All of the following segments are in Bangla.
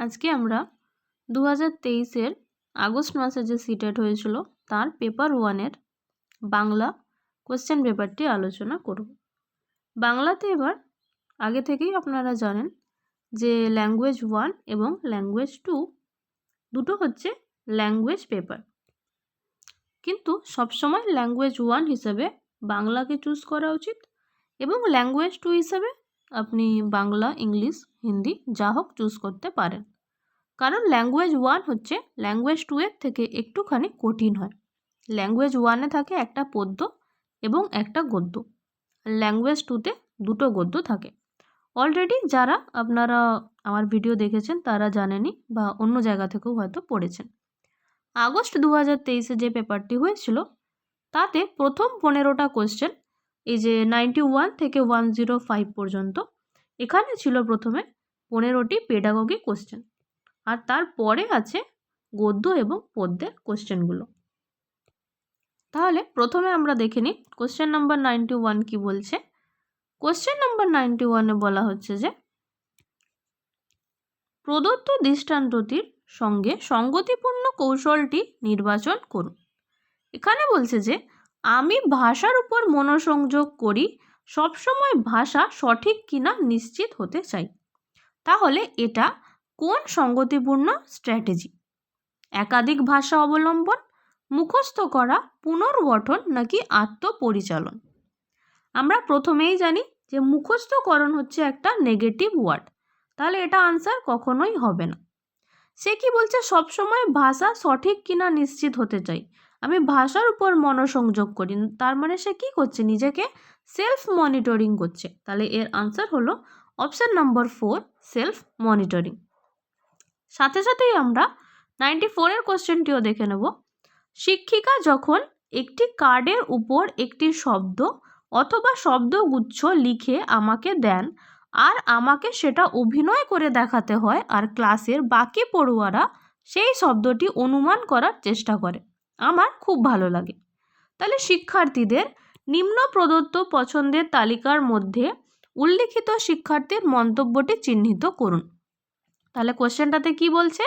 আজকে আমরা 2023-এর আগস্ট মাসে যে সিটেট হয়েছিল তার পেপার 1-এর বাংলা কোশ্চেন পেপারটি আলোচনা করব। বাংলাতে এবার আগে থেকেই আপনারা জানেন যে ল্যাঙ্গুয়েজ 1 এবং ল্যাঙ্গুয়েজ 2 দুটো হচ্ছে ল্যাঙ্গুয়েজ পেপার, কিন্তু সবসময় ল্যাঙ্গুয়েজ 1 হিসেবে বাংলাকে চুজ করা উচিত এবং ল্যাঙ্গুয়েজ 2 হিসেবে আপনি বাংলা, ইংলিশ, হিন্দি যা হোক চুজ করতে পারেন। কারণ ল্যাঙ্গুয়েজ 1 হচ্ছে ল্যাঙ্গুয়েজ 2 এর থেকে একটুখানি কঠিন হয়। ল্যাঙ্গুয়েজ 1-এ থাকে একটা পদ্য এবং একটা গদ্য, ল্যাঙ্গুয়েজ 2-তে দুটো গদ্য থাকে। অলরেডি যারা আপনারা আমার ভিডিও দেখেছেন তারা জানেনই বা অন্য জায়গা থেকেও হয়তো পড়েছেন। আগস্ট 2023-এ যে পেপারটি হয়েছিল তাতে প্রথম 15টা কোশ্চেন, এই যে 91 থেকে 105 পর্যন্ত, এখানে ছিল প্রথমে 15টি পেডাগোগি কোশ্চেন, আর তারপরে আছে গদ্য এবং পদ্যের কোশ্চেনগুলো। তাহলে প্রথমে আমরা দেখে নিই কোশ্চেন নাম্বার 91 কি বলছে। কোশ্চেন নাম্বার 91-এ বলা হচ্ছে যে প্রদত্ত দৃষ্টান্তটির সঙ্গে সঙ্গতিপূর্ণ কৌশলটি নির্বাচন করুন। এখানে বলছে যে আমি ভাষার উপর মনোসংযোগ করি, সবসময় ভাষা সঠিক কিনা নিশ্চিত হতে চাই। তাহলে এটা কোন সঙ্গতিপূর্ণ স্ট্র্যাটেজি? একাধিক ভাষা অবলম্বন, মুখস্থ করা, পুনর্গঠন নাকি আত্মপরিচালন? আমরা প্রথমেই জানি যে মুখস্থকরণ হচ্ছে একটা নেগেটিভ ওয়ার্ড, তাহলে এটা আনসার কখনোই হবে না। সে কি বলছে? সবসময় ভাষা সঠিক কিনা নিশ্চিত হতে চাই, আমি ভাষার উপর মনোসংযোগ করি, তার মানে সে কি করছে? নিজেকে সেলফ মনিটরিং করছে। তাহলে এর আনসার হলো অপশন নাম্বার 4, সেলফ মনিটরিং। সাথে সাথেই আমরা 94-এর কোশ্চেনটিও দেখে নেব। শিক্ষিকা যখন একটি কার্ডের উপর একটি শব্দ অথবা শব্দগুচ্ছ লিখে আমাকে দেন আর আমাকে সেটা অভিনয় করে দেখাতে হয়, আর ক্লাসের বাকি পড়ুয়ারা সেই শব্দটি অনুমান করার চেষ্টা করে, আমার খুব ভালো লাগে। তাহলে শিক্ষার্থীদের নিম্ন প্রদত্ত পছন্দের তালিকার মধ্যে উল্লিখিত শিক্ষার্থীর মন্তব্যটি চিহ্নিত করুন। তাহলে কোশ্চেনটাতে কি বলছে?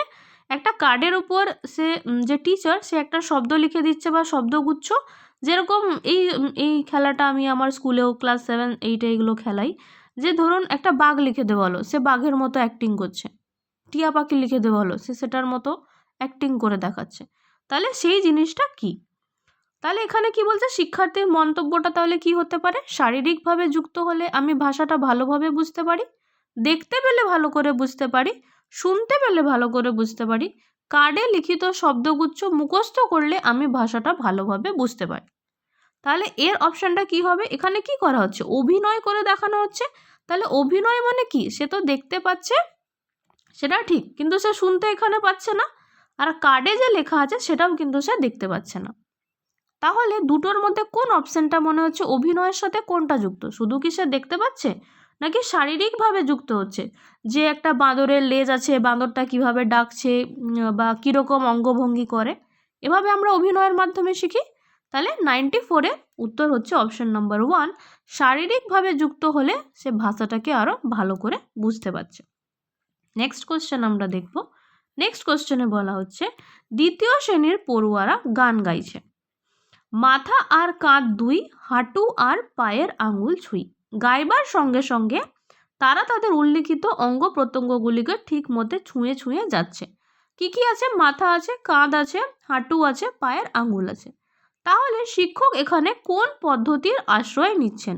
একটা কার্ডের উপর সে যে টিচার সে একটা শব্দ লিখে দিচ্ছে বা শব্দগুচ্ছ, যেরকম এই খেলাটা আমি আমার স্কুলেও ক্লাস 7, 8 এইগুলো খেলাই, যে ধরুন একটা বাঘ লিখে দেওয়া হলো, সে বাঘের মতো অ্যাক্টিং করছে, টিয়া পাখি লিখে দেওয়া হলো, সে সেটার মতো অ্যাক্টিং করে দেখাচ্ছে। তাহলে সেই জিনিসটা কি? তাহলে এখানে কি বলছে? শিক্ষার্থীর মন্তব্যটা তাহলে কি হতে পারে? শারীরিকভাবে যুক্ত হলে আমি ভাষাটা ভালোভাবে বুঝতে পারি, দেখতে পেলে ভালো করে বুঝতে পারি, শুনতে পেলে ভালো করে বুঝতে পারি, কার্ডে লিখিত শব্দগুচ্ছ মুখস্থ করলে আমি ভাষাটা ভালোভাবে বুঝতে পারি। তাহলে এর অপশানটা কি হবে? এখানে কি করা হচ্ছে? অভিনয় করে দেখানো হচ্ছে। তাহলে অভিনয় মানে কি? সে তো দেখতে পাচ্ছে, সেটা ঠিক, কিন্তু সে শুনতে এখানে পাচ্ছে না, আর কার্ডে যে লেখা আছে সেটাও কিন্তু সে দেখতে পাচ্ছে না। তাহলে দুটোর মধ্যে কোন অপশানটা মনে হচ্ছে অভিনয়ের সাথে কোনটা যুক্ত? শুধু কি সে দেখতে পাচ্ছে নাকি শারীরিকভাবে যুক্ত হচ্ছে? যে একটা বাঁদরের লেজ আছে, বাঁদরটা কিভাবে ডাকছে বা কীরকম অঙ্গভঙ্গি করে, এভাবে আমরা অভিনয়ের মাধ্যমে শিখি। তাহলে 94-এর উত্তর হচ্ছে অপশন নাম্বার 1, শারীরিকভাবে যুক্ত হলে সে ভাষাটাকে আরও ভালো করে বুঝতে পারছে। নেক্সট কোশ্চেন আমরা দেখব। নেক্সট কোশ্চেনে বলা হচ্ছে দ্বিতীয় শ্রেণীর পড়ুয়ারা গান গাইছে, মাথা আর কাঁধ দুই, হাঁটু আর পায়ের আঙুল ছুঁই। গাইবার সঙ্গে সঙ্গে তারা তাদের উল্লিখিত অঙ্গ প্রত্যঙ্গগুলিকে ঠিক মতে ছুঁয়ে ছুঁয়ে যাচ্ছে। কি কি আছে? মাথা আছে, কাঁধ আছে, হাঁটু আছে, পায়ের আঙুল আছে। তাহলে শিক্ষক এখানে কোন পদ্ধতির আশ্রয় নিচ্ছেন?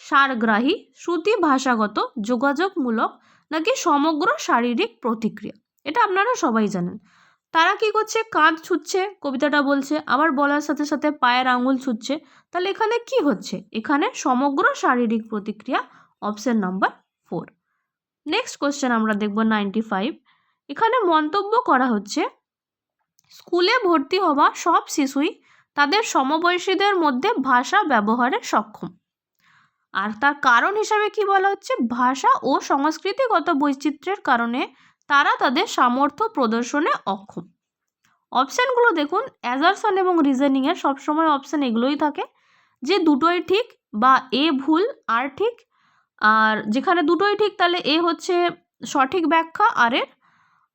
সারগ্রাহী, শ্রুতি ভাষাগত, যোগাযোগমূলক নাকি সমগ্র শারীরিক প্রতিক্রিয়া? এটা আপনারা সবাই জানেন। তারা কি করছে? কাঁধ ছুঁচ্ছে, কবিতাটা বলছে, আবার বলার সাথে সাথে পায়ের আঙুল ছুঁচ্ছে। তাহলে এখানে কি হচ্ছে? এখানে সমগ্র শারীরিক প্রতিক্রিয়া, অপশন নাম্বার 4। নেক্সট কোশ্চেন আমরা দেখব 95। এখানে মন্তব্য করা হচ্ছে স্কুলে ভর্তি হওয়া সব শিশুই তাদের সমবয়সীদের মধ্যে ভাষা ব্যবহারে সক্ষম, আর তার কারণ হিসাবে কি বলা হচ্ছে? ভাষা ও সংস্কৃতিগত বৈচিত্র্যের কারণে তারা তাদের সামর্থ্য প্রদর্শনে অক্ষম। অপশানগুলো দেখুন, অ্যাজারশন এবং রিজনিংয়ের সবসময় অপশান এগুলোই থাকে যে দুটোই ঠিক বা এ ভুল আর ঠিক, আর যেখানে দুটোই ঠিক তাহলে এ হচ্ছে সঠিক ব্যাখ্যা আর এর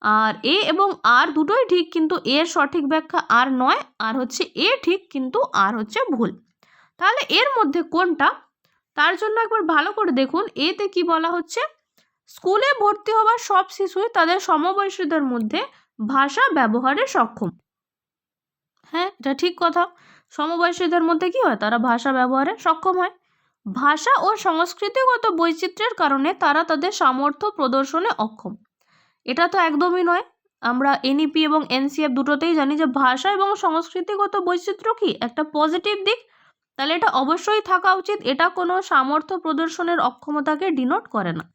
আর এ এবং আর দুটোই ঠিক, কিন্তু এর সঠিক ব্যাখ্যা আর নয়, আর হচ্ছে এ ঠিক কিন্তু আর হচ্ছে ভুল। তাহলে এর মধ্যে কোনটা? তার জন্য একবার ভালো করে দেখুন, এতে কি বলা হচ্ছে, স্কুলে ভর্তি হওয়া সব শিশুই তাদের সমবয়সীদের মধ্যে ভাষা ব্যবহারে সক্ষম। হ্যাঁ, এটা ঠিক কথা। সমবয়সীদের মধ্যে কি হয়, তারা ভাষা ব্যবহারে সক্ষম হয়। ভাষা ও সংস্কৃতিগত বৈচিত্র্যের কারণে তারা তাদের সামর্থ্য প্রদর্শনে অক্ষম। এটা তো একদমই নয়। আমরা এনইপি এবং এনসিএফ দুটোতেই জানি যে ভাষা এবং সংস্কৃতিগত বৈচিত্র্য কি একটা পজিটিভ দিক, তাহলে এটা অবশ্যই থাকা উচিত। এটা কোনো সামর্থ্য প্রদর্শনের অক্ষমতাকে ডিনোট করে না।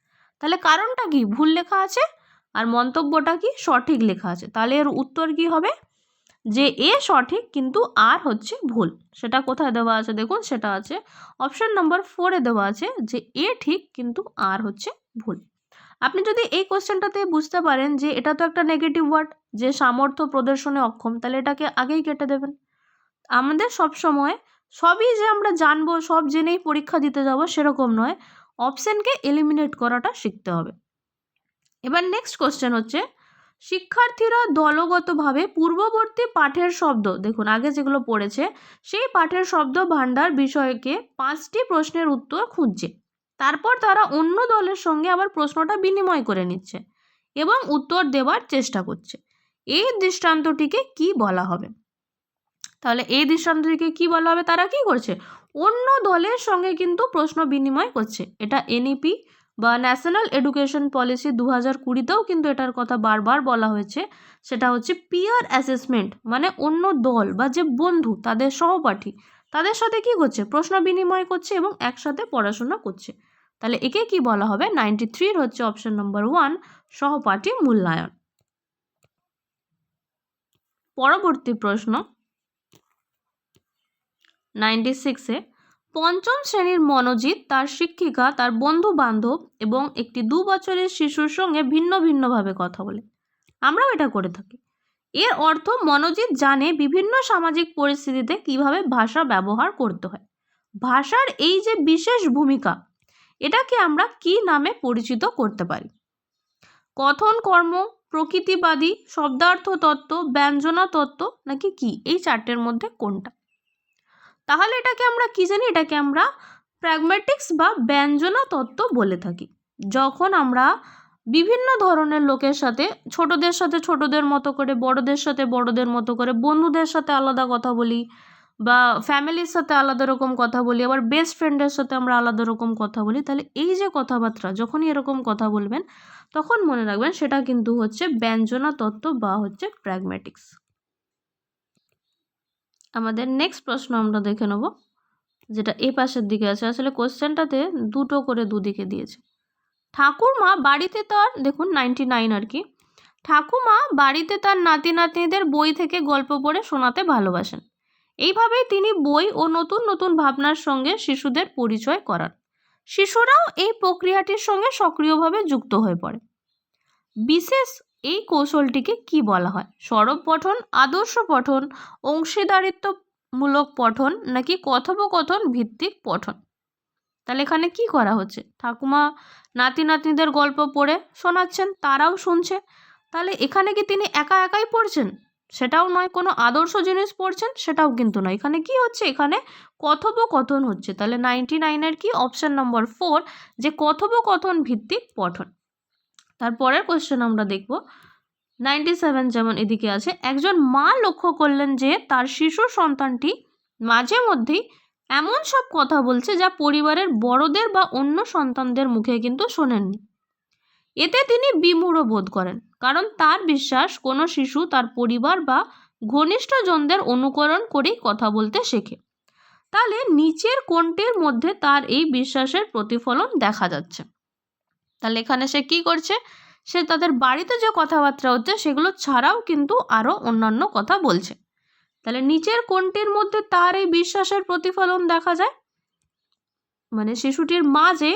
তাহলে কারণটা কি, ভুল লেখা আছে, আর মন্তব্যটা কি সঠিক লেখা আছে। তাহলে এর উত্তর কি হবে, যে এ সঠিক কিন্তু আর হচ্ছে ভুল। সেটা কোথায় দেওয়া আছে দেখুন, সেটা আছে অপশন নাম্বার 4-এ দেওয়া আছে যে এ ঠিক কিন্তু আর হচ্ছে ভুল। আপনি যদি এই কোশ্চেনটাতে বুঝতে পারেন যে এটা তো একটা নেগেটিভ ওয়ার্ড, যে সামর্থ্য প্রদর্শনে অক্ষম, তাহলে এটাকে আগেই কেটে দেবেন। আমাদের সব সময় সবই যে আমরা জানবো, সব জেনেই পরীক্ষা দিতে যাব সেরকম নয়, অপশনকে এলিমিনেট করাটা শিখতে হবে। এবার নেক্সট কোশ্চেন হচ্ছে, শিক্ষার্থীরা দলগতভাবে পূর্ববর্তী পাঠের শব্দ, দেখুন আগে যেগুলো পড়েছে সেই পাঠের শব্দ ভাণ্ডার বিষয়কে 5টি প্রশ্নের উত্তর খুঁজছে। তারপর তারা অন্য দলের সঙ্গে আবার প্রশ্নটা বিনিময় করে নিচ্ছে এবং উত্তর দেওয়ার চেষ্টা করছে। এই দৃষ্টান্তটিকে কি বলা হবে? তাহলে এই দৃষ্টান্তটিকে কি বলা হবে? তারা কি করছে, অন্য দলের সঙ্গে কিন্তু প্রশ্ন বিনিময় করছে। এটা এনইপি বা ন্যাশনাল এডুকেশন পলিসি 2020-তেও কিন্তু এটার কথা বারবার বলা হয়েছে। সেটা হচ্ছে পিয়ার অ্যাসেসমেন্ট, মানে অন্য দল বা যে বন্ধু, তাদের সহপাঠী, তাদের সাথে কি করছে, প্রশ্ন বিনিময় করছে এবং একসাথে পড়াশোনা করছে। তাহলে একে কি বলা হবে? 93-র হচ্ছে অপশন নাম্বার 1, সহপাঠী মূল্যায়ন। পরবর্তী প্রশ্ন 96-এ, পঞ্চম শ্রেণীর মনোজিৎ তার শিক্ষিকা, তার বন্ধু বান্ধব এবং একটি 2 বছরের শিশুর সঙ্গে ভিন্ন ভিন্নভাবে কথা বলে। আমরাও এটা করে থাকি। এর অর্থ মনোজিৎ জানে বিভিন্ন সামাজিক পরিস্থিতিতে কিভাবে ভাষা ব্যবহার করতে হয়। ভাষার এই যে বিশেষ ভূমিকা, এটাকে আমরা কি নামে পরিচিত করতে পারি? কথন কর্ম, প্রকৃতিবাদী, শব্দার্থ তত্ত্ব, ব্যঞ্জনা তত্ত্ব, নাকি কি? এই চারটের মধ্যে কোনটা? তাহলে এটাকে আমরা কি জানি, এটাকে আমরা প্র্যাগম্যাটিক্স বা ব্যঞ্জনা তত্ত্ব বলে থাকি। যখন আমরা বিভিন্ন ধরনের লোকের সাথে, ছোটদের সাথে ছোটদের মতো করে, বড়দের সাথে বড়দের মতো করে, বন্ধুদের সাথে আলাদা কথা বলি, বা ফ্যামিলির সাথে আলাদা রকম কথা বলি, আবার বেস্ট ফ্রেন্ডের সাথে আমরা আলাদা রকম কথা বলি, তাহলে এই যে কথাবার্তা, যখনই এরকম কথা বলবেন তখন মনে রাখবেন সেটা কিন্তু হচ্ছে ব্যঞ্জনা তত্ত্ব বা হচ্ছে প্র্যাগম্যাটিক্স। আমাদের নেক্সট প্রশ্ন আমরা দেখে নেব, যেটা এ পাশের দিকে আছে। আসলে কোশ্চেনটাতে দুটো করে দুদিকে দিয়েছে। ঠাকুরমা বাড়িতে তার, দেখুন 99 আর কি, ঠাকুমা বাড়িতে তার নাতি নাতনিদের বই থেকে গল্প পড়ে শোনাতে ভালোবাসেন। এইভাবেই তিনি বই ও নতুন নতুন ভাবনার সঙ্গে শিশুদের পরিচয় করান। শিশুরাও এই প্রক্রিয়াটির সঙ্গে সক্রিয়ভাবে যুক্ত হয়ে পড়ে। বিশেষ এই কৌশলটিকে কি বলা হয়? সরব পঠন, আদর্শ পঠন, অংশীদারিত্বমূলক পঠন, নাকি কথোপকথন ভিত্তিক পঠন? তাহলে এখানে কি করা হচ্ছে, ঠাকুমা নাতি নাতনিদের গল্প পড়ে শোনাচ্ছেন, তারাও শুনছে। তাহলে এখানে কি তিনি একা একাই পড়ছেন? সেটাও নয়। কোনো আদর্শ জিনিস পড়ছেন? সেটাও কিন্তু নয়। এখানে কি হচ্ছে, এখানে কথোপকথন হচ্ছে। তাহলে 99-এর কি অপশন নম্বর 4, যে কথোপকথন ভিত্তিক পঠন। তারপরের কোশ্চেন আমরা দেখব 97, যেমন এদিকে আছে, একজন মা লক্ষ্য করলেন যে তার শিশু সন্তানটি মাঝে মধ্যেই এমন সব কথা বলছে যা পরিবারের বড়দের বা অন্য সন্তানদের মুখে কিন্তু শোনেননি। এতে তিনি বিমূঢ় বোধ করেন, কারণ তার বিশ্বাস কোনো শিশু তার পরিবার বা ঘনিষ্ঠজনদের অনুকরণ করেই কথা বলতে শেখে। তাহলে নিচের কোনটির মধ্যে তার এই বিশ্বাসের প্রতিফলন দেখা যাচ্ছে? তাহলে এখানে সে কি করছে, সে তাদের বাড়িতে যে কথাবার্তা হচ্ছে সেগুলো ছাড়াও কিন্তু আরও অন্যান্য কথা বলছে। তাহলে নিচের কোনটির মধ্যে তার এই বিশ্বাসের প্রতিফলন দেখা যায়? মানে শিশুটির মা যে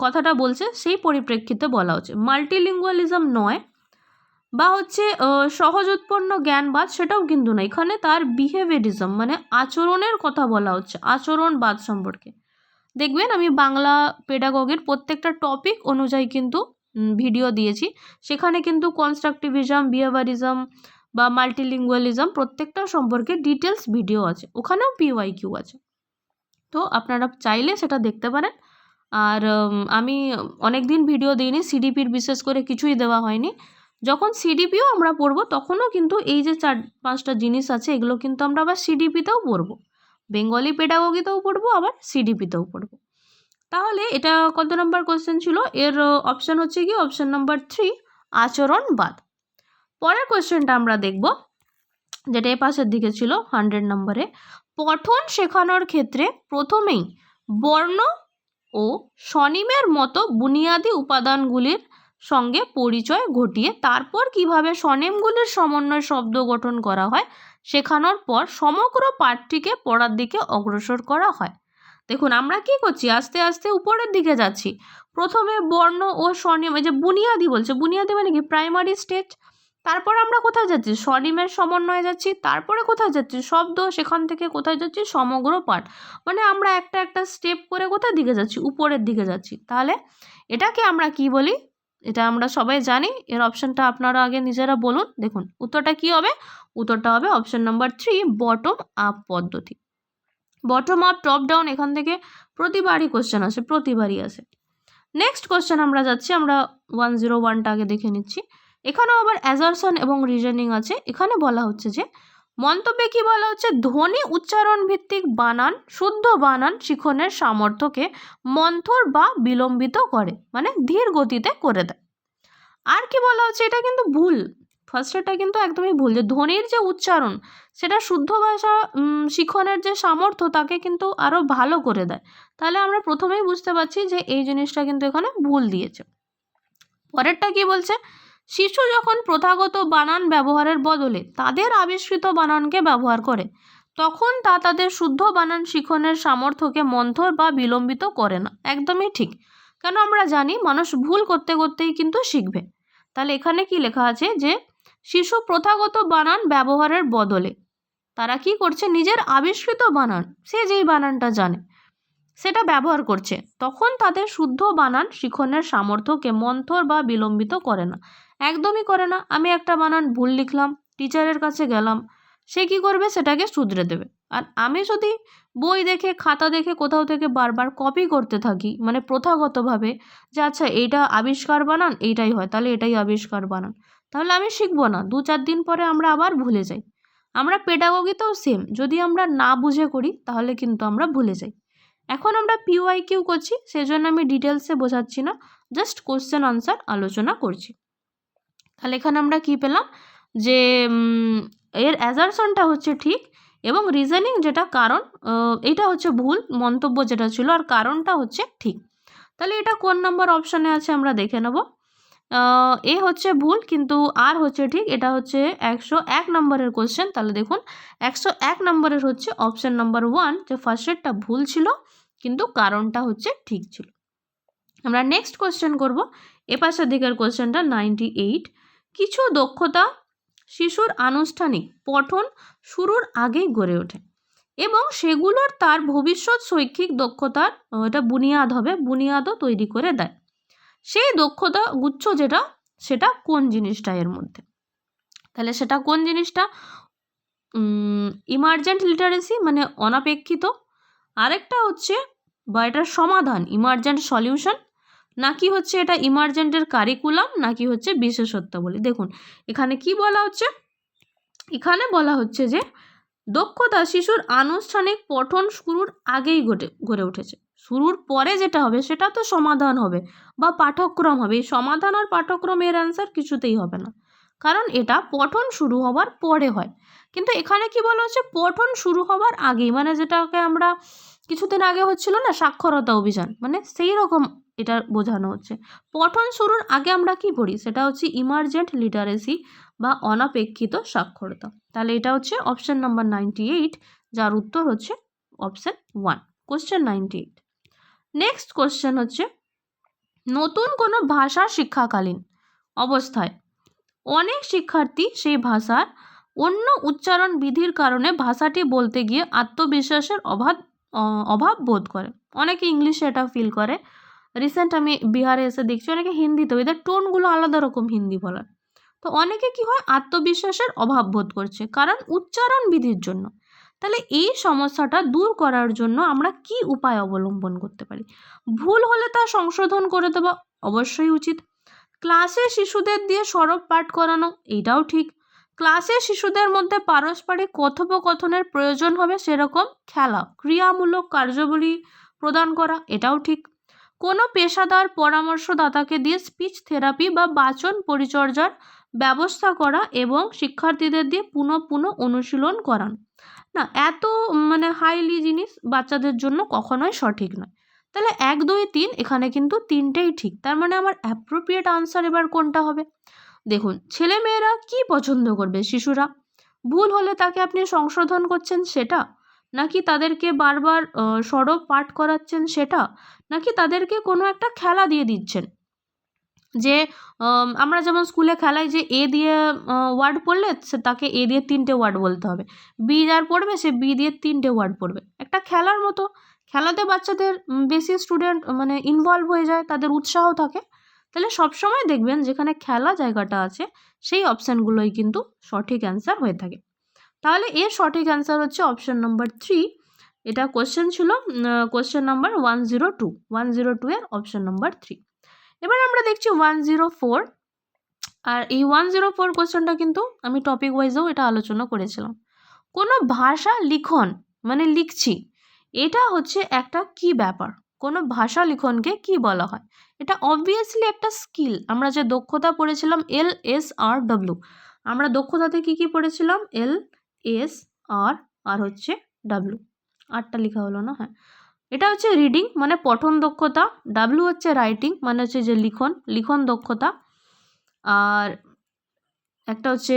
কথাটা বলছে সেই পরিপ্রেক্ষিতে বলা হচ্ছে। মাল্টিলিঙ্গুয়ালিজম নয়, বা হচ্ছে সহজ উৎপন্ন জ্ঞানবাদ, সেটাও কিন্তু না। এখানে তার বিহেভিয়ারিজম মানে আচরণের কথা বলা হচ্ছে, আচরণবাদ সম্পর্কে। দেখবেন আমি বাংলা পেডাগগির প্রত্যেকটা টপিক অনুযায়ী কিন্তু ভিডিও দিয়েছি, সেখানে কিন্তু কনস্ট্রাকটিভিজম, বিহেভিয়ারিজম বা মাল্টিলিঙ্গুয়ালিজম প্রত্যেকটা সম্পর্কে ডিটেলস ভিডিও আছে, ওখানেও পিওয়াইকিউ আছে। তো আপনারা চাইলে সেটা দেখতে পারেন। আর আমি অনেক দিন ভিডিও দিইনি, সিডিপির বিশেষ করে কিছুই দেওয়া হয়নি। যখন সিডিপিও আমরা পড়বো তখনও কিন্তু এই যে 4-5টা জিনিস আছে এগুলো কিন্তু আমরা আবার সিডিপিতেও পড়বো, বেঙ্গলি পেডাগোগিতেও পড়বো, আবার সিডিপিতেও পড়বো। তাহলে এটা কত নম্বর কোশ্চেন ছিল? এর অপশান হচ্ছে কি অপশান নাম্বার 3, আচরণবাদ। পরের কোশ্চেনটা আমরা দেখব, যেটা এ পাশের দিকে ছিল 100 নম্বরে। পঠন শেখানোর ক্ষেত্রে প্রথমেই বর্ণ ও স্বনিমের মতো বুনিয়াদি উপাদানগুলির সঙ্গে পরিচয় ঘটিয়ে তারপর কিভাবে স্বনিমগুলির সমন্বয় শব্দ গঠন করা হয় শেখানোর পর সমগ্র পাঠটিকে পড়ার দিকে অগ্রসর করা হয়। দেখুন আমরা কি করছি, আস্তে আস্তে উপরের দিকে যাচ্ছি। প্রথমে বর্ণ ও স্বনিম, এই যে বুনিয়াদি বলছে, বুনিয়াদি মানে কি প্রাইমারি স্টেজ। তারপর আমরা কোথায় যাচ্ছি, স্বনিমের সমন্বয়ে যাচ্ছি। তারপরে কোথায় যাচ্ছি, শব্দ। সেখান থেকে কোথায় যাচ্ছি, সমগ্র পাঠ। মানে আমরা একটা একটা স্টেপ করে কোথায় দিকে যাচ্ছি, উপরের দিকে যাচ্ছি। তাহলে এটাকে আমরা কি বলি, এটা আমরা সবাই জানি। এর অপশনটা আপনারা আগে নিজেরা বলুন। দেখুন উত্তরটা কি হবে, উত্তরটা হবে অপশন নাম্বার 3, বটম আপ পদ্ধতি। বটম আপ, টপ ডাউন, এখান থেকে প্রতিবারই কোশ্চেন আসে, প্রতিবারই আসে। নেক্সট কোশ্চেন আমরা যাচ্ছি, আমরা 101টা আগে দেখে নিচ্ছি। এখানেও আবার অ্যাজারশন এবং রিজনিং আছে। এখানে বলা হচ্ছে যে মন্তব্যে কি বলা হচ্ছে, ধ্বনি উচ্চারণ ভিত্তিক বানান, শুদ্ধ বানান শিখনের সামর্থ্যকে মন্থর বা বিলম্বিত করে, মানে ধীর গতিতে করে দেয়। আর কি বলা হচ্ছে, এটা কিন্তু ভুল, ফার্স্টেরটা কিন্তু একদমই ভুল, যে ধ্বনির যে উচ্চারণ সেটা শুদ্ধ ভাষা শিখনের যে সামর্থ্য তাকে কিন্তু আরও ভালো করে দেয়। তাহলে আমরা প্রথমেই বুঝতে পারছি যে এই জিনিসটা কিন্তু এখানে ভুল দিয়েছে। পরেরটা কি বলছে, শিশু যখন প্রথাগত বানান ব্যবহারের বদলে তাদের আবিষ্কৃত বানানকে ব্যবহার করে তখন তা তাদের শুদ্ধ বানান শিখনের সামর্থ্যকে মন্থর বা বিলম্বিত করে না। একদমই ঠিক, কেন আমরা জানি মানুষ ভুল করতে করতেই কিন্তু শিখবে। তাহলে এখানে কি লেখা আছে, যে শিশু প্রথাগত বানান ব্যবহারের বদলে তারা কি করছে, নিজের আবিষ্কৃত বানান, সে যেই বানানটা জানে সেটা ব্যবহার করছে, তখন তাদের শুদ্ধ বানান শিখনের সামর্থ্যকে মন্থর বা বিলম্বিত করে না। একদমই করে না। আমি একটা বানান ভুল লিখলাম, টিচারের কাছে গেলাম, সে কি করবে, সেটাকে শুধরে দেবে। আর আমি যদি বই দেখে, খাতা দেখে কোথাও থেকে বারবার কপি করতে থাকি, মানে প্রথাগতভাবে, যে আচ্ছা এইটা আবিষ্কার বানান, এইটাই হয়, তাহলে এটাই আবিষ্কার বানান, তাহলে আমি শিখবো না। 2-4 দিন পরে আমরা আবার ভুলে যাই। আমরা পেডাগোগিতেও সেম, যদি আমরা না বুঝে করি তাহলে কিন্তু আমরা ভুলে যাই। এখন আমরা পিওয়াইকিউ করছি, সেজন্য আমি ডিটেলসে বোঝাচ্ছি না, জাস্ট কোশ্চেন আনসার আলোচনা করছি। তাহলে এখানে আমরা কি পেলাম, যে এর অ্যাজারশনটা হচ্ছে ঠিক, এবং রিজনিং যেটা কারণ, এটা হচ্ছে ভুল মন্তব্য যেটা ছিল, আর কারণটা হচ্ছে ঠিক। তাহলে এটা কোন নাম্বার অপশানে আছে আমরা দেখে নেব। এ হচ্ছে ভুল, কিন্তু আর হচ্ছে ঠিক। এটা হচ্ছে 101 নম্বরের কোশ্চেন। তাহলে দেখুন 101 নম্বরের হচ্ছে অপশান নাম্বার 1, যে ফার্স্টেরটা ভুল ছিল কিন্তু কারণটা হচ্ছে ঠিক ছিল। আমরা নেক্সট কোশ্চেন করব, এপাশের দিকের কোশ্চেনটা 98। কিছু দক্ষতা শিশুর আনুষ্ঠানিক পঠন শুরুর আগেই গড়ে ওঠে এবং সেগুলোর তার ভবিষ্যৎ শৈক্ষিক দক্ষতার এটা বুনিয়াদ হবে, বুনিয়াদও তৈরি করে দেয়। সেই দক্ষতা গুচ্ছ যেটা, সেটা কোন জিনিসটা এর মধ্যে? তাহলে সেটা কোন জিনিসটা? ইমার্জেন্ট লিটারেসি মানে অনাপেক্ষিত, আরেকটা হচ্ছে বা এটার সমাধান ইমার্জেন্ট সলিউশন, নাকি হচ্ছে এটা ইমার্জেন্টের কারিকুলাম, নাকি হচ্ছে বিশেষত্বাবলী। দেখুন এখানে কি বলা হচ্ছে, এখানে বলা হচ্ছে যে দক্ষতা শিশুর আনুষ্ঠানিক পঠন শুরুর আগেই গড়ে উঠেছে। শুরুর পরে যেটা হবে সেটা তো সমাধান হবে বা পাঠ্যক্রম হবে। এই সমাধান আর পাঠ্যক্রম এর অ্যান্সার কিছুতেই হবে না, কারণ এটা পঠন শুরু হওয়ার পরে হয়। কিন্তু এখানে কি বলা হচ্ছে, পঠন শুরু হওয়ার আগেই, মানে যেটাকে আমরা কিছুদিন আগে হচ্ছিল না সাক্ষরতা অভিযান, মানে সেই রকম এটা বোঝানো হচ্ছে। পঠন শুরুর আগে আমরা কি পড়ি, সেটা হচ্ছে ইমার্জেন্ট লিটারেসি বা অনাপেক্ষিত সাক্ষরতা। তাহলে এটা হচ্ছে অপশান নাম্বার 98, যার উত্তর হচ্ছে অপশান 1, কোশ্চেন 98। নেক্সট কোশ্চেন হচ্ছে, নতুন কোনো ভাষা শিক্ষাকালীন অবস্থায় অনেক শিক্ষার্থী সেই ভাষার অন্য উচ্চারণ বিধির কারণে ভাষাটি বলতে গিয়ে আত্মবিশ্বাসের অভাব বোধ করে। অনেকে ইংলিশে এটা ফিল করে, রিসেন্ট আমি বিহারে এসে দেখছি অনেকে হিন্দিতেও, এদের টোনগুলো আলাদা রকম হিন্দি বলার। তো অনেকে কি হয়, আত্মবিশ্বাসের অভাব বোধ করছে, কারণ উচ্চারণ বিধির জন্য। তাহলে এই সমস্যাটা দূর করার জন্য আমরা কি উপায় অবলম্বন করতে পারি? ভুল হলে তা সংশোধন করে দেওয়া অবশ্যই উচিত। ক্লাসে শিশুদের দিয়ে সরব পাঠ করানো, এইটাও ঠিক। ক্লাসে শিশুদের মধ্যে পারস্পরিক কথোপকথনের প্রয়োজন হবে সেরকম খেলা, ক্রিয়ামূলক কার্যাবলী প্রদান করা, এটাও ঠিক। কোনো পেশাদার পরামর্শদাতাকে দিয়ে স্পিচ থেরাপি বা বাচন পরিচর্যার ব্যবস্থা করা এবং শিক্ষার্থীদের দিয়ে পুনঃ পুনঃ অনুশীলন করানো। না, এত হাইলি জিনিস বাচ্চাদের জন্য কখনোই সঠিক নয়। তাহলে 1, 2, 3 এখানে কিন্তু তিনটেই ঠিক। তার মানে আমার অ্যাপ্রোপ্রিয়েট আনসার এবার কোনটা হবে? দেখুন, ছেলেমেয়েরা কি পছন্দ করবে শিশুরা? ভুল হলে তাকে আপনি সংশোধন করছেন সেটা, নাকি তাদেরকে বারবার সরব পাঠ করাচ্ছেন সেটা, নাকি তাদেরকে কোনো একটা খেলা দিয়ে দিচ্ছেন, যে আমরা যেমন স্কুলে খেলাই যে এ দিয়ে ওয়ার্ড পড়লে সে তাকে এ দিয়ে 3টে ওয়ার্ড বলতে হবে, বি যার পড়বে সে বি দিয়ে 3টে ওয়ার্ড পড়বে, একটা খেলার মতো। খেলাতে বাচ্চাদের বেশি স্টুডেন্ট ইনভলভ হয়ে যায়, তাদের উৎসাহ থাকে। তাহলে সবসময় দেখবেন যেখানে খেলা জায়গাটা আছে সেই অপশানগুলোই কিন্তু সঠিক অ্যান্সার হয়ে থাকে। তাহলে এর সঠিক অ্যান্সার হচ্ছে অপশান নম্বর 3। এটা কোশ্চেন ছিল, কোশ্চেন নাম্বার 102 এর অপশান নম্বর 3। এবার আমরা দেখছি 104। আর এই 104 কোশ্চেনটা কিন্তু আমি টপিক ওয়াইজেও এটা আলোচনা করেছিলাম। কোনো ভাষা লিখন লিখছি, এটা হচ্ছে একটা কি ব্যাপার? কোনো ভাষা লিখনকে কি বলা হয়? এটা অবভিয়াসলি একটা স্কিল। আমরা যে দক্ষতা পড়েছিলাম LSRW, আমরা দক্ষতাতে কি কি পড়েছিলাম? LSR আর হচ্ছে W, আরটা লেখা হলো না, হ্যাঁ। এটা হচ্ছে রিডিং পঠন দক্ষতা, W হচ্ছে রাইটিং হচ্ছে যে লিখন দক্ষতা, আর একটা হচ্ছে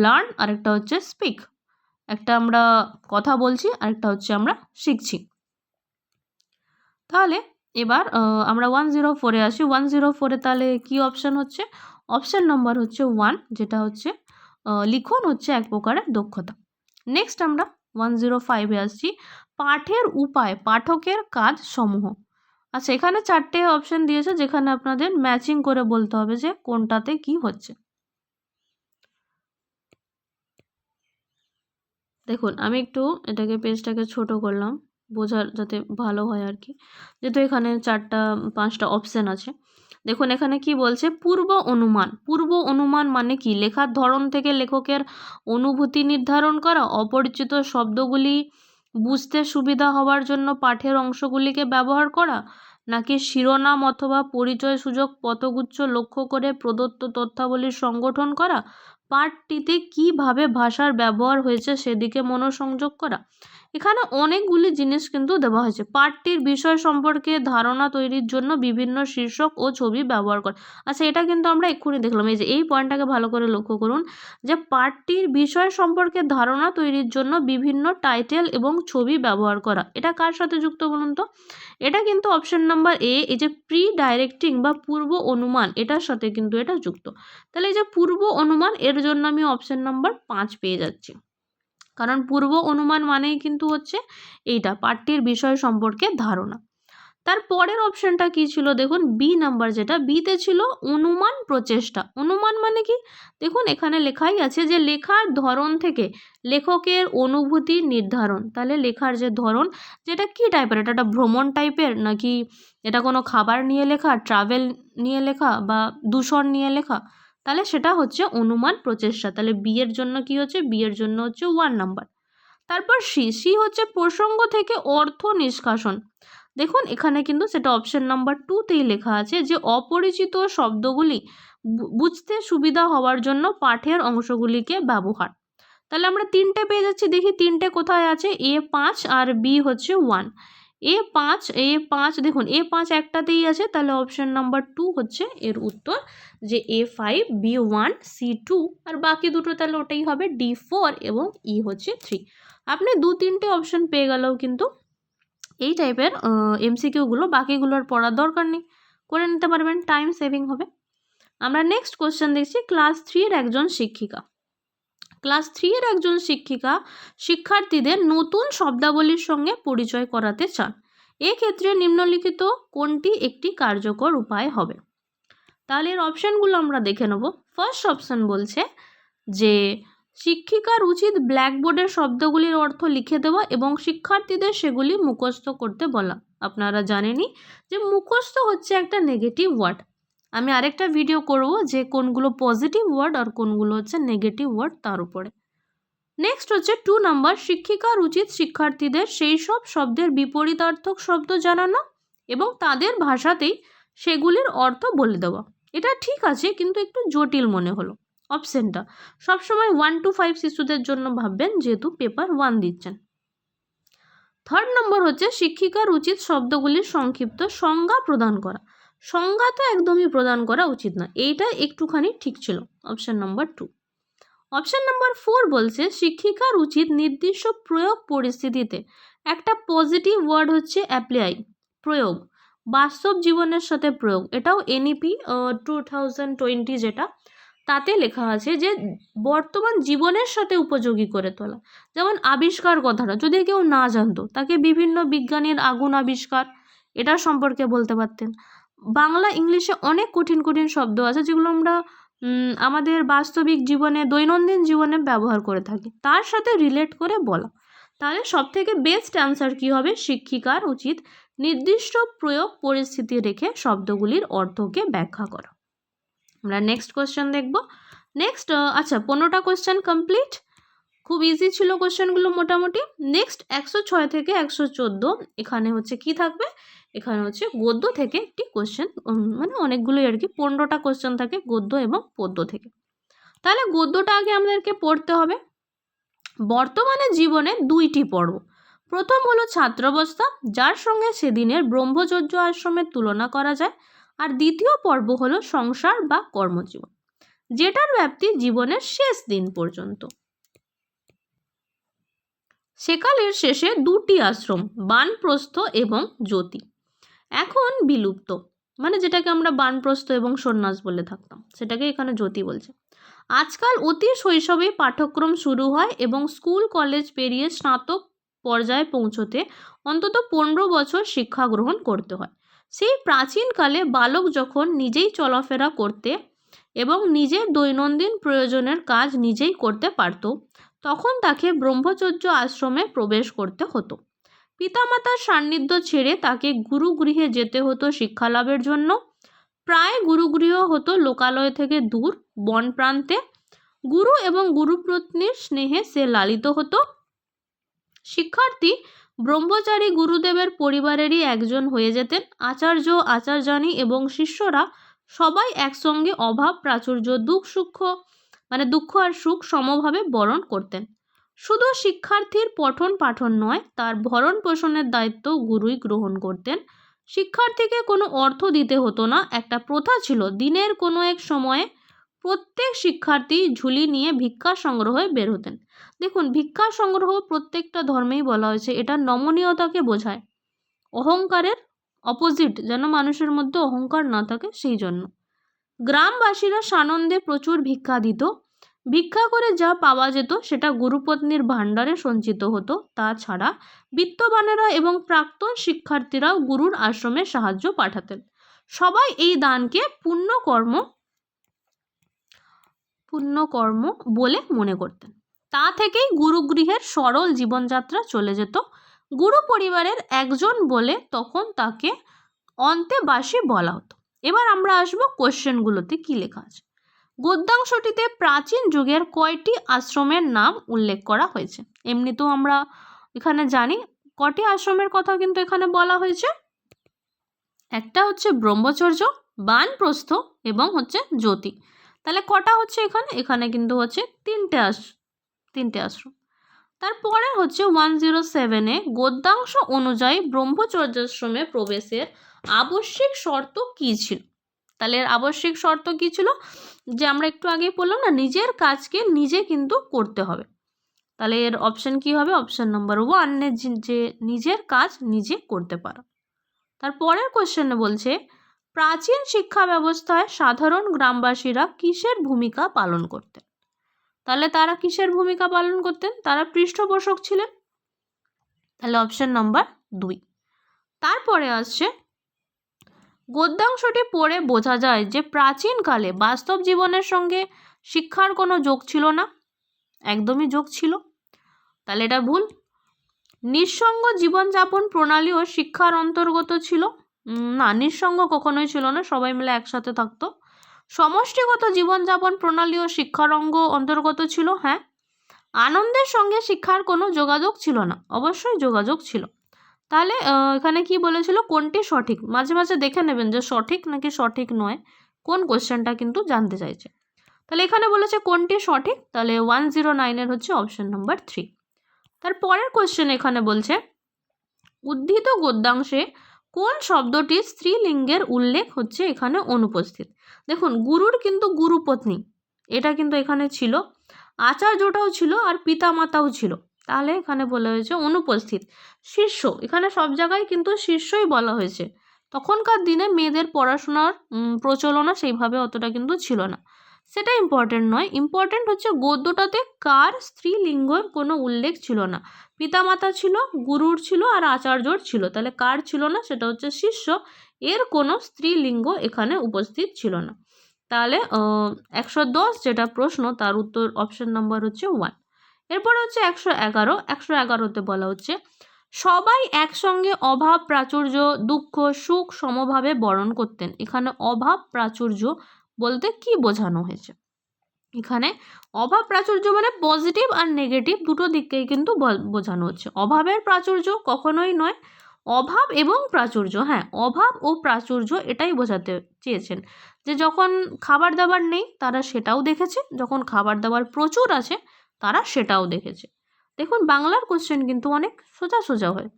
লার্ন, আর একটা হচ্ছে স্পিক। একটা আমরা কথা বলছি, আর একটা হচ্ছে আমরা শিখছি। তাহলে এবার আমরা 104-এ আসি। 104-এ তাহলে কি অপশান হচ্ছে? অপশান নম্বর হচ্ছে 1, যেটা হচ্ছে লিখন হচ্ছে এক প্রকারের দক্ষতা। নেক্সট আমরা 105-এ আসছি। পাঠের উপায়, পাঠকের কাজ সমূহ। আচ্ছা, এখানে 4টে অপশান দিয়েছে, যেখানে আপনাদের ম্যাচিং করে বলতে হবে যে কোনটাতে কি হচ্ছে। দেখুন, আমি একটু এটাকে পেজটাকে ছোট করলাম, বোঝার যাতে ভালো হয় আর কি, যেহেতু এখানে 4টা-5টা অপশান আছে। দেখুন এখানে কি বলছে, পূর্ব অনুমান। পূর্ব অনুমান মানে কি? লেখার ধরন থেকে লেখকের অনুভূতি নির্ধারণ করা, অপরিচিত শব্দগুলি বুঝতে সুবিধা হওয়ার জন্য পাঠের অংশগুলিকে ব্যবহার করা, নাকি শিরোনাম অথবা পরিচয় সূচক পদগুচ্ছ লক্ষ্য করে প্রদত্ত তথ্যাবলীর সংগঠন করা, পাঠটিতে কীভাবে ভাষার ব্যবহার হয়েছে সেদিকে মনোসংযোগ করা। এখানে অনেকগুলি জিনিস কিন্তু দেওয়া হয়েছে। পাঠটির বিষয় সম্পর্কে ধারণা তৈরির জন্য বিভিন্ন শীর্ষক ও ছবি ব্যবহার করা। আচ্ছা, এটা কিন্তু আমরা এক্ষুনি দেখলাম। এই পয়েন্টটাকে ভালো করে লক্ষ্য করুন, যে পাঠটির বিষয় সম্পর্কে ধারণা তৈরির জন্য বিভিন্ন টাইটেল এবং ছবি ব্যবহার করা। এটা কার সাথে যুক্ত বলুন তো? এটা কিন্তু অপশন নাম্বার এ, এই যে প্রি ডাইরেক্টিং বা পূর্ব অনুমান, এটার সাথে কিন্তু এটা যুক্ত। তাহলে এই যে পূর্ব অনুমান, এর জন্য আমি অপশন নাম্বার 5 পেয়ে যাচ্ছি, কারণ পূর্ব অনুমান মানেই কিন্তু হচ্ছে এইটা, পাঠটির বিষয় সম্পর্কে ধারণা। তার পরের অপশনটা কি ছিল? দেখুন বি নাম্বার, যেটা বিতে ছিল অনুমান প্রচেষ্টা। অনুমান মানে কি? দেখুন এখানে লেখাই আছে যে লেখার ধরন থেকে লেখকের অনুভূতি নির্ধারণ। তাহলে লেখার যে ধরন, যেটা কি টাইপের, এটা একটা ভ্রমণ টাইপের, নাকি এটা কোনো খাবার নিয়ে লেখা, ট্রাভেল নিয়ে লেখা, বা দূষণ নিয়ে লেখা, তাহলে সেটা হচ্ছে অনুমান প্রচেষ্টা। তাহলে বি এর জন্য কি হচ্ছে? বি এর জন্য হচ্ছে 1 নাম্বার। তারপর সি হচ্ছে প্রসঙ্গ থেকে অর্থ নিষ্কাশন। দেখুন এখানে কিন্তু সেটা অপশন নাম্বার 2তেই লেখা আছে যে অপরিচিত শব্দগুলি বুঝতে সুবিধা হওয়ার জন্য পাঠের অংশগুলিকে ব্যবহার। তাহলে আমরা 3টে পেয়ে যাচ্ছি। দেখি 3টে কোথায় আছে? A5 আর বি হচ্ছে 1। A5 দেখুন A5 একটাতেই আছে, তাহলে অপশন নাম্বার 2 হচ্ছে এর উত্তর, যে A5, B1, C2, আর বাকি দুটো তাহলে ওটাই হবে D4 এবং E হচ্ছে 3। আপনি 2-3টে অপশন পেয়ে গেলেও কিন্তু এই টাইপের MCQগুলো বাকিগুলোর পড়ার দরকার নেই, করে নিতে পারবেন, টাইম সেভিং হবে। আমরা নেক্সট কোশ্চেন দেখছি। ক্লাস 3-এর একজন শিক্ষিকা। ক্লাস 3-এর একজন শিক্ষিকা শিক্ষার্থীদের নতুন শব্দাবলীর সঙ্গে পরিচয় করাতে চান। এক্ষেত্রে নিম্নলিখিত কোনটি একটি কার্যকর উপায় হবে? তাহলে এর অপশানগুলো আমরা দেখে নেব। ফার্স্ট অপশান বলছে যে শিক্ষিকার উচিত ব্ল্যাকবোর্ডের শব্দগুলির অর্থ লিখে দেওয়া এবং শিক্ষার্থীদের সেগুলি মুখস্থ করতে বলা। আপনারা জানেনই যে মুখস্থ হচ্ছে একটা নেগেটিভ ওয়ার্ড। আমি আরেকটা ভিডিও করব যে কোনগুলো পজিটিভ ওয়ার্ড আর কোনগুলো হচ্ছে নেগেটিভ ওয়ার্ড তার উপরে। নেক্সট হচ্ছে 2 নাম্বার, শিক্ষিকার উচিত শিক্ষার্থীদের সেই সব শব্দের বিপরীতার্থক শব্দ জানানো এবং তাদের ভাষাতেই সেগুলির অর্থ বলে দেওয়া। এটা ঠিক আছে, কিন্তু একটু জটিল মনে হলো অপশনটা। সবসময় 1 to 5 শিশুদের জন্য ভাববেন, যেহেতু পেপার 1 দিচ্ছেন। থার্ড নম্বর হচ্ছে শিক্ষিকার উচিত শব্দগুলির সংক্ষিপ্ত সংজ্ঞা প্রদান করা। সংজ্ঞা তো একদমই প্রদান করা উচিত না, এইটা একটুখানি ঠিক ছিল, অপশন নাম্বার 2। অপশন নাম্বার 4 বলছে শিক্ষিকার উচিত নির্দিষ্ট প্রয়োগ পরিস্থিতিতে, একটা পজিটিভ ওয়ার্ড হচ্ছে অ্যাপ্লাই, প্রয়োগ, বাস্তব জীবনের সাথে প্রয়োগ। এটাও এনইপি 2020 যেটা, তাতে লেখা আছে যে বর্তমান জীবনের সাথে উপযোগী করে তোলা। যেমন আবিষ্কার কথাটা যদি কেউ না জানতো, তাকে বিভিন্ন বিজ্ঞানীর আগুন আবিষ্কার এটা সম্পর্কে বলতে পারতেন। বাংলা ইংলিশে অনেক কঠিন কঠিন শব্দ আছে যেগুলো আমরা আমাদের বাস্তবিক জীবনে, দৈনন্দিন জীবনে ব্যবহার করে থাকি, তার সাথে রিলেট করে বলা। তাহলে সবথেকে বেস্ট অ্যান্সার কি হবে? শিক্ষিকার উচিত নির্দিষ্ট প্রয়োগ পরিস্থিতি রেখে শব্দগুলির অর্থকে ব্যাখ্যা করা। আমরা নেক্সট কোয়েশ্চেন দেখব। নেক্সট আচ্ছা 15টা কোয়েশ্চেন কমপ্লিট, খুব ইজি ছিল কোয়েশ্চেনগুলো মোটামুটি। নেক্সট 106 থেকে 114 এখানে হচ্ছে কি থাকবে? এখানে হচ্ছে গদ্য থেকে একটি কোয়েশ্চেন, মানে অনেকগুলোই আর কি, 15টা কোয়েশ্চেন থাকে গদ্য এবং পদ্য থেকে। তাহলে গদ্যটা আগে আমাদেরকে পড়তে হবে। বর্তমানে জীবনে 2টি পর্ব। প্রথম হলো ছাত্রাবস্থা, যার সঙ্গে সেদিনের ব্রহ্মচর্য আশ্রমের তুলনা করা যায়। আর দ্বিতীয় পর্ব হলো সংসার বা কর্মজীবন, যেটার ব্যাপ্তি জীবনের শেষ দিন পর্যন্ত। সেকালের শেষে 2টি আশ্রম, বানপ্রস্থ এবং জ্যোতি, এখন বিলুপ্ত, মানে যেটাকে আমরা বানপ্রস্থ এবং সন্ন্যাস বলে থাকতাম, সেটাকে এখানে জ্যোতি বলছে। আজকাল অতি শৈশবে পাঠ্যক্রম শুরু হয় এবং স্কুল কলেজ পেরিয়ে স্নাতক পর্যায়ে পৌঁছতে অন্তত 15 বছর শিক্ষা গ্রহণ করতে হয়। সেই প্রাচীনকালে বালক যখন নিজেই চলাফেরা করতে এবং নিজের দৈনন্দিন প্রয়োজনের কাজ নিজেই করতে পারত, তখন তাকে ব্রহ্মচর্য আশ্রমে প্রবেশ করতে হতো। পিতামাতার সান্নিধ্য ছেড়ে তাকে গুরুগৃহে যেতে হতো শিক্ষা লাভের জন্য। প্রায় গুরুগৃহ হতো লোকালয় থেকে দূর, বন প্রান্তে। গুরু এবং গুরুপত্নীর স্নেহে সে লালিত হতো। শিক্ষার্থী ব্রহ্মচারী গুরুদেবের পরিবারেরই একজন হয়ে যেতেন। আচার্য, আচার্যানী এবং শিষ্যরা সবাই একসঙ্গে অভাব প্রাচুর্য, দুঃখ আর সুখ সমভাবে বরণ করতেন। শুধু শিক্ষার্থীর পঠন পাঠন নয়, তার ভরণ পোষণের দায়িত্ব গুরুই গ্রহণ করতেন। শিক্ষার্থীকে কোনো অর্থ দিতে হতো না। একটা প্রথা ছিল, দিনের কোনো এক সময়ে প্রত্যেক শিক্ষার্থী ঝুলি নিয়ে ভিক্ষা সংগ্রহে বের হতেন। দেখুন, ভিক্ষা সংগ্রহ প্রত্যেকটা ধর্মেই বলা হয়েছে, এটা নমনীয়তাকে বোঝায়, অহংকারের অপোজিট, যেন মানুষের মধ্যে অহংকার না থাকে সেই জন্য। গ্রামবাসীরা সানন্দে প্রচুর ভিক্ষা দিত। ভিক্ষা করে যা পাওয়া যেত সেটা গুরুপত্নীর ভাণ্ডারে সঞ্চিত হতো। তাছাড়া বিত্তবানেরা এবং প্রাক্তন শিক্ষার্থীরাও গুরুর আশ্রমে সাহায্য পাঠাতেন। সবাই এই দানকে পুণ্যকর্ম বলে মনে করতেন। তা থেকেই গুরুগৃহের সরল জীবনযাত্রা চলে যেত। গুরু পরিবারের একজন বলে তখন তাকে অন্তেবাসী বলা হতো। এবার আমরা আসবো কোশ্চেনগুলোতে কি লেখা আছে। গদ্যাংশটিতে প্রাচীন যুগের কয়টি আশ্রমের নাম উল্লেখ করা হয়েছে? এমনিতেও আমরা এখানে জানি কটি আশ্রমের কথা কিন্তু এখানে বলা হয়েছে। একটা হচ্ছে ব্রহ্মচর্য, বানপ্রস্থ এবং হচ্ছে জ্যোতি। তাহলে কটা হচ্ছে এখানে কিন্তু হচ্ছে তিনটে আশ্রম। তারপরে হচ্ছে 107-এ গদ্যাংশ অনুযায়ী ব্রহ্মচর্যাশ্রমে প্রবেশের আবশ্যিক শর্ত কী ছিল? তাহলে এর আবশ্যিক শর্ত কী ছিল? যে আমরা একটু আগেই বললাম না, নিজের কাজকে নিজে কিন্তু করতে হবে। তাহলে এর অপশন কি হবে? অপশন নাম্বার 1, যে নিজের কাজ নিজে করতে পারো। তারপরের কোশ্চেনে বলছে প্রাচীন শিক্ষা ব্যবস্থায় সাধারণ গ্রামবাসীরা কিসের ভূমিকা পালন করতেন? তাহলে তারা কিসের ভূমিকা পালন করতেন? তারা পৃষ্ঠপোষক ছিলেন। তাহলে অপশন নাম্বার 2। তারপরে আসছে গদ্যাংশটি পড়ে বোঝা যায় যে প্রাচীনকালে বাস্তব জীবনের সঙ্গে শিক্ষার কোনো যোগ ছিল না। একদমই যোগ ছিল, তাহলে এটা ভুল। নিঃসঙ্গ জীবনযাপন প্রণালীও শিক্ষার অন্তর্গত ছিল। না, নিঃসঙ্গ কখনোই ছিল না, সবাই মিলে একসাথে থাকতো। সমষ্টিগত জীবনযাপন প্রণালীও শিক্ষার অন্তর্গত ছিল। হ্যাঁ। আনন্দের সঙ্গে শিক্ষার কোনো যোগাযোগ ছিল না। অবশ্যই যোগাযোগ ছিল। তাহলে এখানে কি বলেছিল, কোনটি সঠিক? মাঝে মাঝে দেখে নেবেন যে সঠিক নাকি সঠিক নয়, কোন কোশ্চেনটা কিন্তু জানতে চাইছে। তাহলে এখানে বলেছে কোনটি সঠিক, তাহলে 109 হচ্ছে অপশন নাম্বার 3। তারপরের কোশ্চেন এখানে বলছে উদ্ধৃত গদ্যাংশে কোন শব্দটি স্ত্রীলিঙ্গের উল্লেখ হচ্ছে এখানে অনুপস্থিত। দেখুন, গুরুর কিন্তু গুরুপত্নী এটা কিন্তু এখানে ছিল, আচার্যটাও ছিল, আর পিতামাতাও ছিল। তাহলে এখানে বলা হয়েছে অনুপস্থিত। শিষ্য, এখানে সব জায়গায় কিন্তু শিষ্যই বলা হয়েছে। তখনকার দিনে মেয়েদের পড়াশোনার প্রচলনও সেইভাবে অতটা কিন্তু ছিল না, সেটা ইম্পর্টেন্ট নয়। ইম্পর্টেন্ট হচ্ছে গদ্যটাতে কার স্ত্রীলিঙ্গর কোনো উল্লেখ ছিল না। পিতামাতা ছিল, গুরুর ছিল, আর আচার্যর ছিল। তাহলে কার ছিল না, সেটা হচ্ছে শিষ্য। এর কোনো স্ত্রীলিঙ্গ এখানে উপস্থিত ছিল না। তাহলে 110 যেটা প্রশ্ন, তার উত্তর অপশন নাম্বার হচ্ছে 1। এরপরে হচ্ছে 111। 111তে বলা হচ্ছে সবাই একসঙ্গে অভাব প্রাচুর্য দুঃখ সুখ সমভাবে বরণ করতেন। এখানে অভাব প্রাচুর্য বলতে কি বোঝানো হয়েছে? এখানে অভাব প্রাচুর্য মানে পজিটিভ আর নেগেটিভ দুটো দিককেই কিন্তু বোঝানো হচ্ছে। অভাবের প্রাচুর্য কখনোই নয়, অভাব এবং প্রাচুর্য। হ্যাঁ, অভাব ও প্রাচুর্য এটাই বোঝাতে চেয়েছেন যে যখন খাবার দাবার নেই তারা সেটাও দেখেছে, যখন খাবার দাবার প্রচুর আছে তারা সেটাও দেখেছে। দেখুন, বাংলার কোশ্চেন কিন্তু অনেক সোজা সোজা হয়,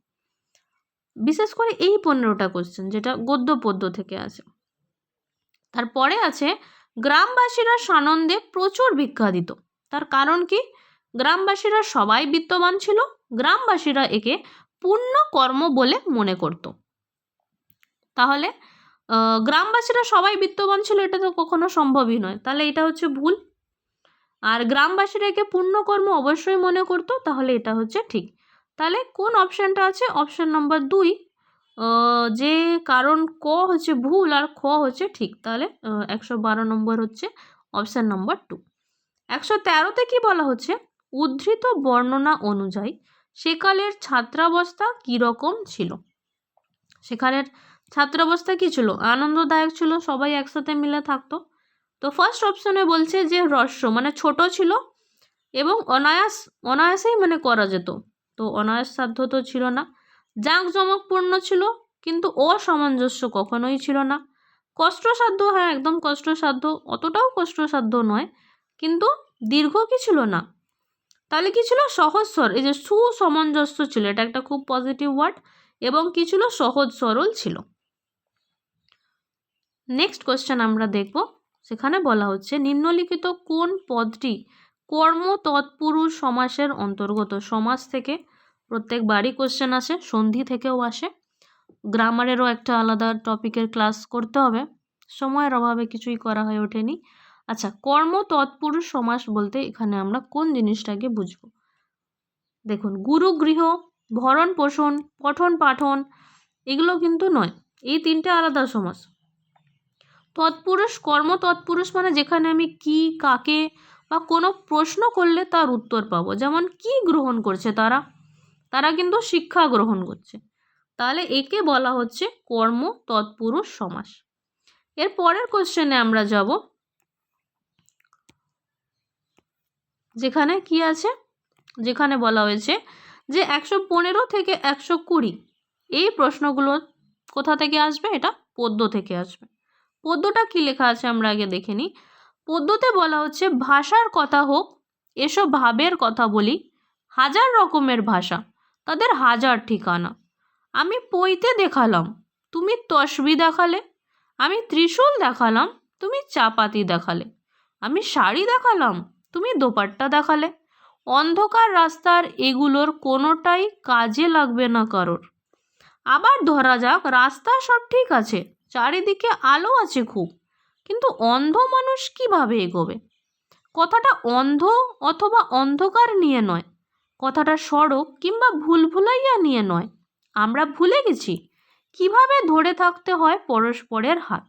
বিশেষ করে এই 15টা কোশ্চেন যেটা গদ্য পদ্য থেকে আছে। তারপরে আছে গ্রামবাসীরা সানন্দে প্রচুর ভিক্ষা দিত। তার কারণ কি? গ্রামবাসীরা সবাই বিত্তবান ছিল, গ্রামবাসীরা একে পুণ্য কর্ম বলে মনে করত। তাহলে গ্রামবাসীরা সবাই বিত্তবান ছিল এটা তো কখনো সম্ভবই নয়, তাহলে এটা হচ্ছে ভুল। আর গ্রামবাসীরা একে পুণ্যকর্ম অবশ্যই মনে করতো, তাহলে এটা হচ্ছে ঠিক। তাহলে কোন অপশানটা আছে? অপশান নাম্বার 2, যে কারণ ক হচ্ছে ভুল আর খ হচ্ছে ঠিক। তাহলে 112 নম্বর হচ্ছে অপশান নাম্বার 2। 113তে কি বলা হচ্ছে? উদ্ধৃত বর্ণনা অনুযায়ী সেকালের ছাত্রাবস্থা কীরকম ছিল? সেখানের ছাত্রাবস্থা কি ছিল? আনন্দদায়ক ছিল, সবাই একসাথে মিলে থাকতো। তো ফার্স্ট অপশনে বলছে যে হ্রস্ব মানে ছোট ছিল এবং অনায়াসেই মানে করা যেত, তো অনায়াস সাধ্য তো ছিল না। জাঁকজমকপূর্ণ ছিল কিন্তু অসামঞ্জস্য কখনোই ছিল না। কষ্টসাধ্য, হ্যাঁ একদম কষ্টসাধ্য, অতটাও কষ্টসাধ্য নয়, কিন্তু দীর্ঘ কি ছিল না। তাহলে কি ছিল? সহজ সরল, এই যে সুসমঞ্জস্য ছিল, এটা একটা খুব পজিটিভ ওয়ার্ড। এবং কি ছিল? সহজ সরল ছিল। নেক্সট কোশ্চেন আমরা দেখব, সেখানে বলা হচ্ছে নিম্নলিখিত কোন পদটি কর্ম তৎপুরুষ সমাসের অন্তর্গত? সমাস থেকে প্রত্যেকবারই কোশ্চেন আসে, সন্ধি থেকেও আসে। গ্রামারেরও একটা আলাদা টপিকের ক্লাস করতে হবে, সময়ের অভাবে কিছুই করা হয়ে ওঠেনি। আচ্ছা, কর্ম তৎপুরুষ সমাস বলতে এখানে আমরা কোন জিনিসটাকে বুঝবো? দেখুন, গুরু গৃহ, ভরণ পোষণ, পঠন পাঠন এগুলো কিন্তু নয়, এই তিনটে আলাদা সমাস। তৎপুরুষ, কর্ম তৎপুরুষ মানে যেখানে আমি কি, কাকে বা কোনো প্রশ্ন করলে তার উত্তর পাবো। যেমন কি গ্রহণ করছে তারা? তারা কিন্তু শিক্ষা গ্রহণ করছে। তাহলে একে বলা হচ্ছে কর্ম তৎপুরুষ সমাস। এর পরের কোশ্চেনে আমরা যাব, যেখানে কি আছে, যেখানে বলা হয়েছে যে 115 থেকে 120 এই প্রশ্নগুলো কোথা থেকে আসবে? এটা পদ্য থেকে আসবে। পদ্যটা কি লেখা আছে আমরা আগে দেখে নিই। পদ্যতে বলা হচ্ছে ভাষার কথা হোক, এসব ভাবের কথা বলি, হাজার রকমের ভাষা, তাদের হাজার ঠিকানা। আমি পইতে দেখালাম, তুমি তসবি দেখালে। আমি ত্রিশূল দেখালাম, তুমি চাপাতি দেখালে। আমি শাড়ি দেখালাম, তুমি দোপাট্টা দেখালে। অন্ধকার রাস্তার এগুলোর কোনোটাই কাজে লাগবে না কারোর। আবার ধরা যাক রাস্তা সব ঠিক আছে, চারিদিকে আলো আছে খুব, কিন্তু অন্ধ মানুষ কিভাবে এগোবে? কথাটা অন্ধ অথবা অন্ধকার নিয়ে নয়, কথাটা সড়ক কিংবা ভুলভুলাইয়া নিয়ে নয়। আমরা ভুলে গেছি কিভাবে ধরে থাকতে হয় পরস্পরের হাত।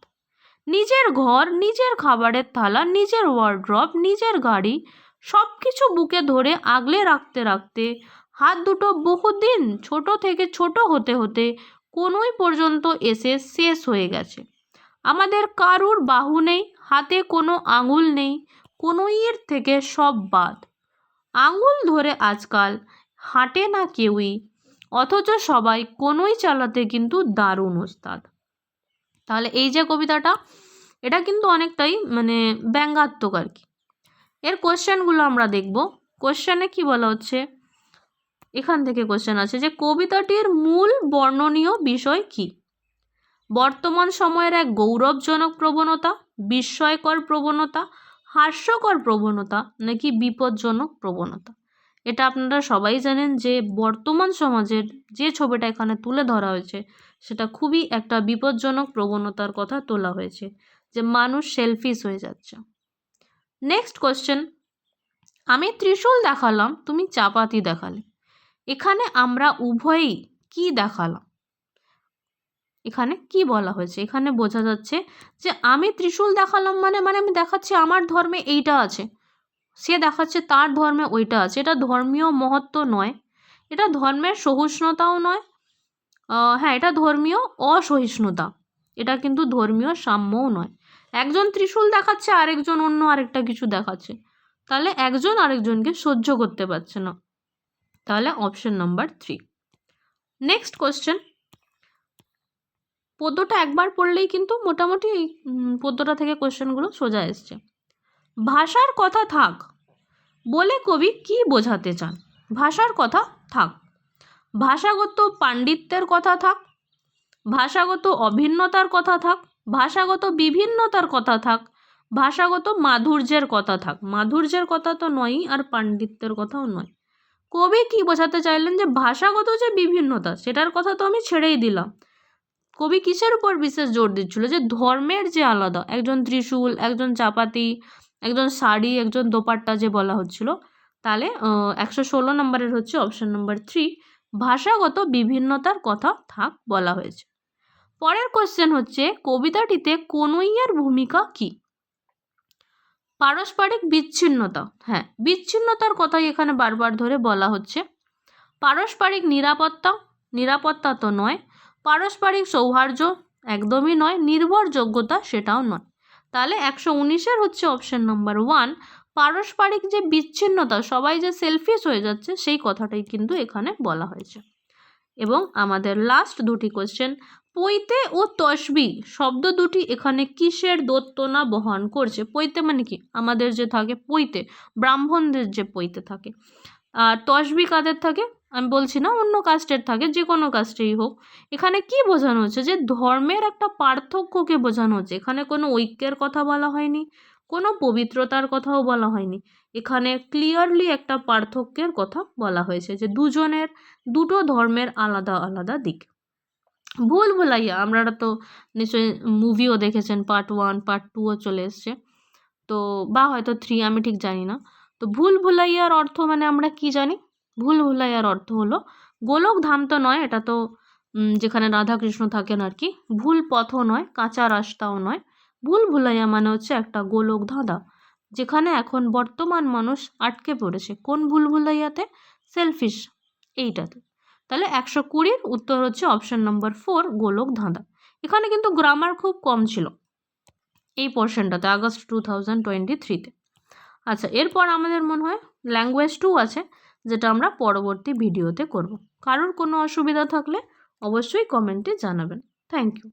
নিজের ঘর, নিজের খাবারের থালা, নিজের ওয়ার্ড্রপ, নিজের গাড়ি সব কিছু বুকে ধরে আগলে রাখতে রাখতে হাত দুটো বহুদিন ছোট থেকে ছোট হতে হতে কোনোই পর্যন্ত এসে শেষ হয়ে গেছে। আমাদের কারুর বাহু নেই, হাতে কোনো আঙুল নেই, কোনোইয়ের থেকে সব বাদ। আঙুল ধরে আজকাল হাঁটে না কেউই, অথচ সবাই কোনোই চালাতে কিন্তু দারুণ ওস্তাদ। তাহলে এই যে কবিতাটা, এটা কিন্তু অনেকটাই মানে ব্যঙ্গাত্মক আর কি। এর কোশ্চেনগুলো আমরা দেখব। কোশ্চেনে কি বলা হচ্ছে, এখান থেকে কোশ্চেন আছে যে কবিতাটির মূল বর্ণনীয় বিষয় কি। বর্তমান সময়ের এক গৌরবজনক প্রবণতা, বিস্ময়কর প্রবণতা, হাস্যকর প্রবণতা নাকি বিপজ্জনক প্রবণতা। এটা আপনারা সবাই জানেন যে বর্তমান সমাজের যে ছবিটা এখানে তুলে ধরা হয়েছে সেটা খুবই একটা বিপজ্জনক প্রবণতার কথা তোলা হয়েছে, যে মানুষ সেলফিশ হয়ে যাচ্ছে। নেক্সট কোশ্চেন, আমি ত্রিশূল দেখালাম, তুমি চাপাতি দেখালে। এখানে আমরা উভয়ই কি দেখালাম? এখানে কি বলা হয়েছে? এখানে বোঝা যাচ্ছে যে আমি ত্রিশূল দেখালাম মানে আমি দেখাচ্ছি আমার ধর্মে এইটা আছে, সে দেখাচ্ছে তার ধর্মে ওইটা আছে। এটা ধর্মীয় মহত্ব নয়, এটা ধর্মের সহিষ্ণুতাও নয়, হ্যাঁ এটা ধর্মীয় অসহিষ্ণুতা, এটা কিন্তু ধর্মীয় সাম্যও নয়। একজন ত্রিশূল দেখাচ্ছে, আরেকজন অন্য আরেকটা কিছু দেখাচ্ছে, তাহলে একজন আরেকজনকে সহ্য করতে পারছে না। তাহলে অপশন নাম্বার 3। নেক্সট কোশ্চেন, পদ্যটা একবার পড়লেই কিন্তু মোটামুটি এই পদ্যটা থেকে কোশ্চেনগুলো সোজা এসছে। ভাষার কথা থাক বলে কবি কি বোঝাতে চান? ভাষার কথা থাক, ভাষাগত পাণ্ডিত্যের কথা থাক, ভাষাগত অভিন্নতার কথা থাক, ভাষাগত বিভিন্নতার কথা থাক, ভাষাগত মাধুর্যের কথা থাক। মাধুর্যের কথা তো নয়ই, আর পাণ্ডিত্যের কথাও নয়। কবি কি বোঝাতে চাইলেন যে ভাষাগত যে বিভিন্নতা সেটার কথা তো আমি ছেড়েই দিলাম। কবি কিসের উপর বিশেষ জোর দিচ্ছিল? যে ধর্মের যে আলাদা, একজন ত্রিশূল, একজন চাপাতি, একজন শাড়ি, একজন দোপাট্টা যে বলা হচ্ছিল। তাহলে 116 নম্বরের হচ্ছে অপশন নাম্বার 3, ভাষাগত বিভিন্নতার কথা থাক বলা হয়েছে। পরের কোশ্চেন হচ্ছে কবিতাটিতে কনৈয়ের ভূমিকা কি? পারস্পরিক বিচ্ছিন্নতা, হ্যাঁ বিচ্ছিন্নতার কথাই এখানে বারবার ধরে বলা হচ্ছে। পারস্পরিক নিরাপত্তা, নিরাপত্তা তো নয়। পারস্পরিক সৌহার্দ্য একদমই নয়। নির্ভরযোগ্যতা সেটাও নয়। তাহলে 119-এর হচ্ছে অপশন নাম্বার 1, পারস্পরিক যে বিচ্ছিন্নতা, সবাই যে সেলফিশ হয়ে যাচ্ছে সেই কথাটাই কিন্তু এখানে বলা হয়েছে। এবং আমাদের লাস্ট দুটি কোশ্চেন, পৈতে ও তসবি শব্দ দুটি এখানে কিসের দোত্তনা বহন করছে? পৈতে মানে কি? আমাদের যে থাকে পৈতে, ব্রাহ্মণদের যে পৈতে থাকে। আর তসবি কাদের থাকে? আমি বলছি না, অন্য কাস্টের থাকে, যে কোনো কাস্টেই হোক। এখানে কি বোঝানো হচ্ছে? যে ধর্মের একটা পার্থক্যকে বোঝানো হচ্ছে। এখানে কোনো ঐক্যের কথা বলা হয়নি, কোনো পবিত্রতার কথাও বলা হয়নি। এখানে ক্লিয়ারলি একটা পার্থক্যের কথা বলা হয়েছে, যে দুটো ধর্মের আলাদা আলাদা দিক। ভুল ভুলাইয়া আপনারা তো নিশ্চয়ই মুভিও দেখেছেন, পার্ট 1 পার্ট 2ও চলে এসছে, তো বা হয়তো 3, আমি ঠিক জানি না। তো ভুল ভুলাইয়ার অর্থ মানে আমরা কি জানি? ভুল ভুলাইয়ার অর্থ হলো গোলক ধাম তো নয়, এটা তো যেখানে রাধাকৃষ্ণ থাকেন আর কি। ভুল পথও নয়, কাঁচা রাস্তাও নয়। ভুল ভুলাইয়া মানে হচ্ছে একটা গোলক ধাঁধা, যেখানে এখন বর্তমান মানুষ আটকে পড়েছে। কোন ভুল ভুলাইয়াতে? সেলফিশ এইটাতে। তাহলে 120-র উত্তর হচ্ছে অপশন নাম্বার 4, গোলক ধাঁধা। এখানে কিন্তু গ্রামার খুব কম ছিল এই পোর্শনটাতে, আগস্ট 2023-তে। আচ্ছা, এরপর আমাদের মনে হয় ল্যাঙ্গুয়েজ 2 আছে, যেটা আমরা পরবর্তী ভিডিওতে করব। কারোর কোনো অসুবিধা থাকলে অবশ্যই কমেন্টে জানাবেন। Thank you.